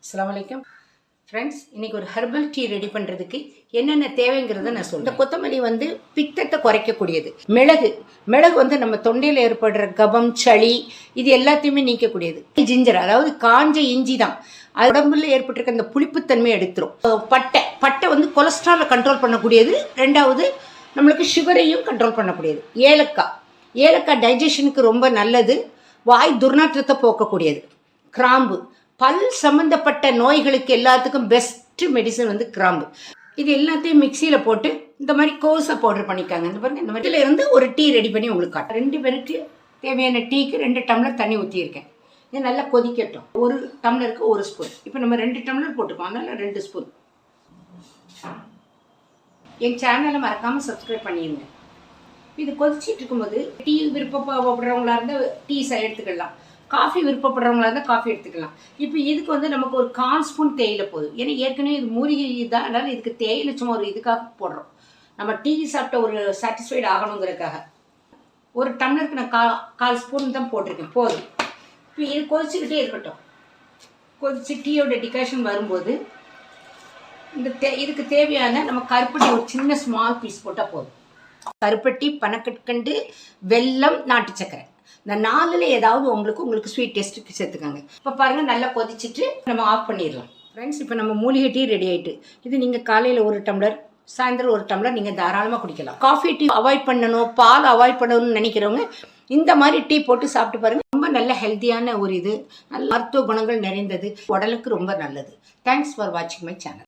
அஸ்ஸலாமு அலைக்கும் ஃப்ரெண்ட்ஸ். இன்றைக்கி ஒரு ஹெர்பல் டீ ரெடி பண்ணுறதுக்கு என்னென்ன தேவைங்கிறத நான் சொல்கிறேன். இந்த கொத்தமல்லி வந்து பித்தத்தை குறைக்கக்கூடியது. மிளகு வந்து நம்ம தொண்டையில் ஏற்படுற கபம், சளி இது எல்லாத்தையுமே நீக்கக்கூடியது. ஜிஞ்சர் அதாவது காஞ்ச இஞ்சி தான் உடம்புல ஏற்பட்டிருக்க அந்த புளிப்புத்தன்மை எடுத்துரும். பட்டை வந்து கொலஸ்ட்ராலை கண்ட்ரோல் பண்ணக்கூடியது. ரெண்டாவது நம்மளுக்கு சுகரையும் கண்ட்ரோல் பண்ணக்கூடியது. ஏலக்காய் டைஜஷனுக்கு ரொம்ப நல்லது. வாய் துர்நாற்றத்தை போக்கக்கூடியது. கிராம்பு பல் சம்மந்தப்பட்ட நோய்களுக்கு எல்லாத்துக்கும் பெஸ்ட்டு மெடிசன் வந்து கிராம்பு. இது எல்லாத்தையும் மிக்சியில் போட்டு இந்த மாதிரி கோஸை பவுடர் பண்ணிக்காங்க. இந்த பாருங்க, இந்த மாதிரி இருந்து ஒரு டீ ரெடி பண்ணி உங்களுக்கு காட்டு. 2 பேருக்கு தேவையான டீக்கு 2 டம்ளர் தண்ணி ஊற்றியிருக்கேன். இது நல்லா கொதிக்கட்டும். 1 டம்ளருக்கு 1 ஸ்பூன். இப்போ நம்ம 2 டம்ளர் போட்டுக்கோம், அதனால் 2 ஸ்பூன். என் சேனலை மறக்காமல் சப்ஸ்கிரைப் பண்ணிடுங்க. இது கொதிச்சிட்டு இருக்கும்போது டீ விருப்பப்படுறவங்களா இருந்தால் டீ எடுத்துக்கலாம், காஃபி விருப்பப்படுறவங்களா இருந்தால் காஃபி எடுத்துக்கலாம். இப்போ இதுக்கு வந்து நமக்கு ஒரு 1/4 ஸ்பூன் தேயிலை போதும். ஏன்னா ஏற்கனவே இது மூலிகை தான், அதனால் இதுக்கு தேயிலை சும்மா ஒரு இதுக்காக போடுறோம். நம்ம டீ சாப்பிட்ட ஒரு சாட்டிஸ்ஃபைடு ஆகணுங்கிறதுக்காக 1 டம்ளருக்கு நான் 1/4 ஸ்பூன் தான் போட்டிருக்கேன், போதும். இப்போ இது கொதிச்சுக்கிட்டே இருக்கட்டும். கொதிச்சு டீயோட டிகாஷன் வரும்போது இதுக்கு தேவையான நம்ம கருப்பட்டி ஒரு சின்ன ஸ்மால் பீஸ் போட்டால் போதும். கருப்பட்டி, பனக்கற்கண்டு, வெல்லம், நாட்டு சக்கரை, இந்த 4ல் ஏதாவது உங்களுக்கு ஸ்வீட் டேஸ்ட்டுக்கு சேர்த்துக்காங்க. இப்போ பாருங்கள், நல்லா கொதிச்சுட்டு நம்ம ஆஃப் பண்ணிடலாம். ஃப்ரெண்ட்ஸ், இப்போ நம்ம மூலிகை டீ ரெடி ஆகிட்டு. இது நீங்கள் காலையில் 1 டம்ளர், சாயந்தரம் 1 டம்ளர் நீங்கள் தாராளமாக குடிக்கலாம். காஃபி டீ அவாய்ட் பண்ணணும், பால் அவாய்ட் பண்ணணும்னு நினைக்கிறவங்க இந்த மாதிரி டீ போட்டு சாப்பிட்டு பாருங்கள். ரொம்ப நல்ல ஹெல்த்தியான ஒரு இது, நல்ல மருத்துவ குணங்கள் நிறைந்தது, உடலுக்கு ரொம்ப நல்லது. தேங்க்ஸ் ஃபார் வாட்சிங் மை சேனல்.